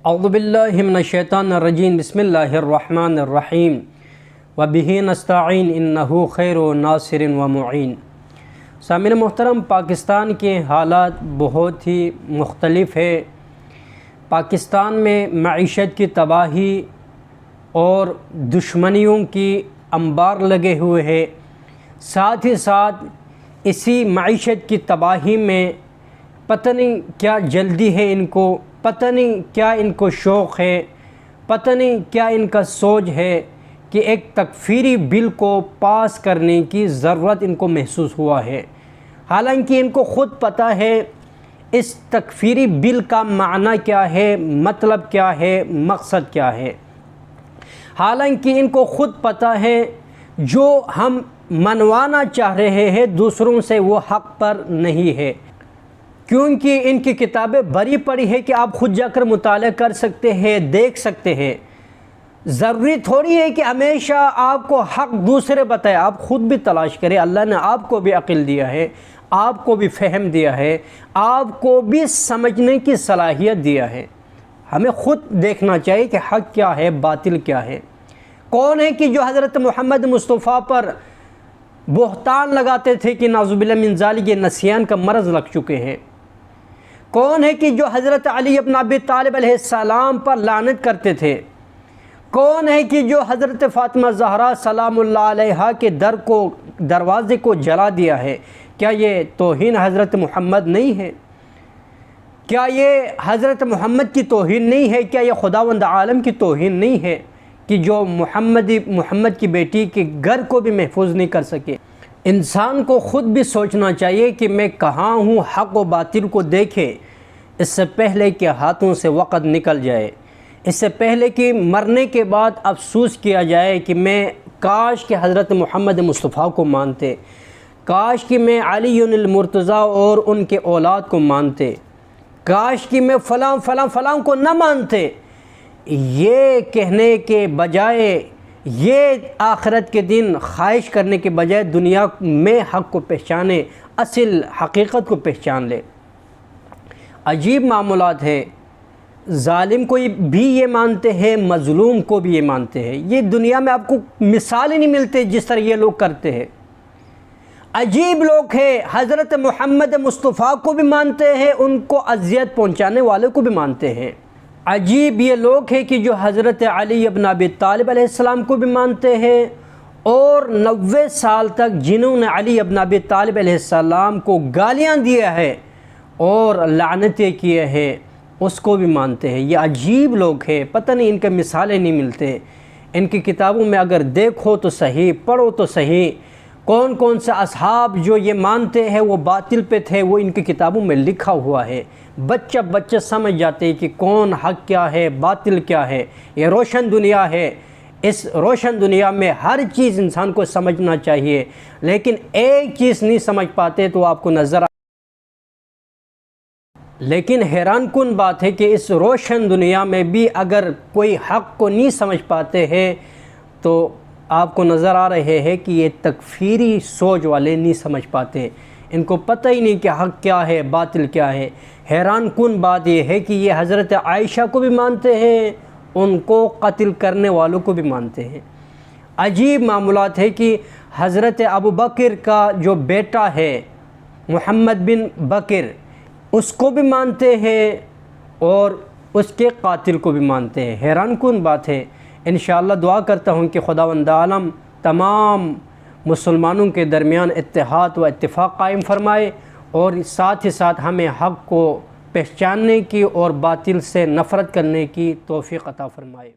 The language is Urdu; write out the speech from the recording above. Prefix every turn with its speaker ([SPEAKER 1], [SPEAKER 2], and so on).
[SPEAKER 1] اعوذ باللہ من الشیطان الرجیم بسم اللہ الرحمن الرحیم وبہ نستعین انہ خیر ناصر و معین۔ سامعین محترم، پاکستان کے حالات بہت ہی مختلف ہے۔ پاکستان میں معیشت کی تباہی اور دشمنیوں کی انبار لگے ہوئے ہیں، ساتھ ہی ساتھ اسی معیشت کی تباہی میں پتہ نہیں کیا جلدی ہے ان کو، پتہ نہیں کیا ان کو شوق ہے، پتہ نہیں کیا ان کا سوچ ہے کہ ایک تکفیری بل کو پاس کرنے کی ضرورت ان کو محسوس ہوا ہے، حالانکہ ان کو خود پتہ ہے اس تکفیری بل کا معنی کیا ہے، مطلب کیا ہے، مقصد کیا ہے۔ حالانکہ ان کو خود پتہ ہے جو ہم منوانا چاہ رہے ہیں دوسروں سے وہ حق پر نہیں ہے، کیونکہ ان کی کتابیں بھری پڑی ہے کہ آپ خود جا کر مطالعہ کر سکتے ہیں، دیکھ سکتے ہیں۔ ضروری تھوڑی ہے کہ ہمیشہ آپ کو حق دوسرے بتائے، آپ خود بھی تلاش کریں۔ اللہ نے آپ کو بھی عقل دیا ہے، آپ کو بھی فہم دیا ہے، آپ کو بھی سمجھنے کی صلاحیت دیا ہے۔ ہمیں خود دیکھنا چاہیے کہ حق کیا ہے، باطل کیا ہے۔ کون ہے کہ جو حضرت محمد مصطفیٰ پر بہتان لگاتے تھے کہ نعوذ باللہ من ذالک یہ نسیان کا مرض لگ چکے ہیں؟ کون ہے کہ جو حضرت علی ابن ابی طالب علیہ السلام پر لعنت کرتے تھے؟ کون ہے کہ جو حضرت فاطمہ زہرا سلام اللہ علیہا کے دروازے کو جلا دیا ہے؟ کیا یہ توہین حضرت محمد نہیں ہے؟ کیا یہ حضرت محمد کی توہین نہیں ہے؟ کیا یہ خداوند عالم کی توہین نہیں ہے کہ جو محمد کی بیٹی کے گھر کو بھی محفوظ نہیں کر سکے؟ انسان کو خود بھی سوچنا چاہیے کہ میں کہاں ہوں، حق و باطل کو دیکھے اس سے پہلے کہ ہاتھوں سے وقت نکل جائے، اس سے پہلے کہ مرنے کے بعد افسوس کیا جائے کہ میں کاش کہ حضرت محمد مصطفیٰ کو مانتے، کاش کہ میں علی المرتضیٰ اور ان کے اولاد کو مانتے، کاش کہ میں فلاں فلاں فلاں کو نہ مانتے۔ یہ کہنے کے بجائے، یہ آخرت کے دن خواہش کرنے کے بجائے دنیا میں حق کو پہچانے، اصل حقیقت کو پہچان لے۔ عجیب معاملات ہے، ظالم کو بھی یہ مانتے ہیں، مظلوم کو بھی یہ مانتے ہیں۔ یہ دنیا میں آپ کو مثال ہی نہیں ملتے جس طرح یہ لوگ کرتے ہیں۔ عجیب لوگ ہیں، حضرت محمد مصطفیٰ کو بھی مانتے ہیں، ان کو اذیت پہنچانے والے کو بھی مانتے ہیں۔ عجیب یہ لوگ ہیں کہ جو حضرت علی ابن ابی طالب علیہ السلام کو بھی مانتے ہیں، اور 90 سال تک جنہوں نے علی ابن ابی طالب علیہ السلام کو گالیاں دیا ہے اور لعنتیں کیے ہیں اس کو بھی مانتے ہیں۔ یہ عجیب لوگ ہیں، پتہ نہیں ان کے مثالیں نہیں ملتے۔ ان کی کتابوں میں اگر دیکھو تو صحیح، پڑھو تو صحیح، کون کون سے اصحاب جو یہ مانتے ہیں وہ باطل پہ تھے وہ ان کی کتابوں میں لکھا ہوا ہے۔ بچہ سمجھ جاتے ہیں کہ کون حق کیا ہے، باطل کیا ہے۔ یہ روشن دنیا ہے، اس روشن دنیا میں ہر چیز انسان کو سمجھنا چاہیے، لیکن ایک چیز نہیں سمجھ پاتے تو آپ کو نظر لیکن حیران کن بات ہے کہ اس روشن دنیا میں بھی اگر کوئی حق کو نہیں سمجھ پاتے ہیں تو آپ کو نظر آ رہے ہیں کہ یہ تکفیری سوچ والے نہیں سمجھ پاتے، ان کو پتہ ہی نہیں کہ حق کیا ہے، باطل کیا ہے۔ حیران کن بات یہ ہے کہ یہ حضرت عائشہ کو بھی مانتے ہیں، ان کو قتل کرنے والوں کو بھی مانتے ہیں۔ عجیب معاملات ہے کہ حضرت ابو بکر کا جو بیٹا ہے محمد بن بکر، اس کو بھی مانتے ہیں اور اس کے قاتل کو بھی مانتے ہیں۔ حیران کن بات ہے۔ انشاءاللہ دعا کرتا ہوں کہ خداوند عالم تمام مسلمانوں کے درمیان اتحاد و اتفاق قائم فرمائے، اور ساتھ ہی ساتھ ہمیں حق کو پہچاننے کی اور باطل سے نفرت کرنے کی توفیق عطا فرمائے۔